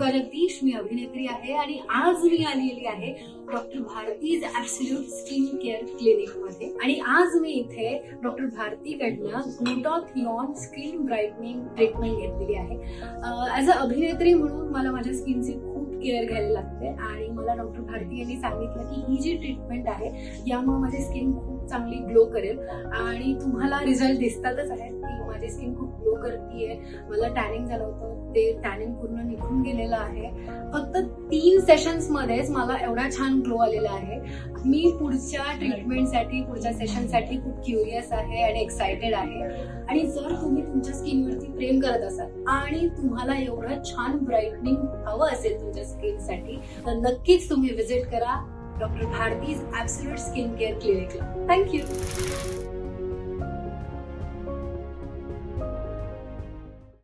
प्रियंका जगदीश, मी अभिनेत्री आहे आणि आज मी आलेली आहे doctor Bharati's absolute skin care clinic मध्ये. आणि आज मी इथे डॉक्टर भारतीकडनं ग्लुटाथिऑन स्किन ब्राईटनिंग ट्रीटमेंट घेतलेली आहे. ॲज अ अभिनेत्री म्हणून मला माझ्या स्किनची खूप केअर घ्यायला लागते आणि मला डॉक्टर भारती यांनी सांगितलं की ही जी ट्रीटमेंट आहे यामुळे माझी स्किन खूप चांगली ग्लो करेल आणि तुम्हाला रिझल्ट दिसतातच आहेत की माझी स्किन खूप ग्लो करतीये. मला टॅनिंग झालं होतं, ते टॅनिंग पूर्ण निघून गेलेलं आहे. फक्त 3 सेशन्स मध्येच मला एवढा छान ग्लो आलेला आहे. मी पुढच्या ट्रीटमेंटसाठी, पुढच्या सेशनसाठी खूप क्युरियस आहे आणि एक्सायटेड आहे. आणि जर तुम्ही तुमच्या स्किनवरती प्रेम करत असाल आणि तुम्हाला एवढं छान ब्राईटनिंग हवं असेल तुमच्या स्किनसाठी, तर नक्कीच तुम्ही विजिट करा doctor Bharati's absolute skin care क्लिनिकला. थँक्यू.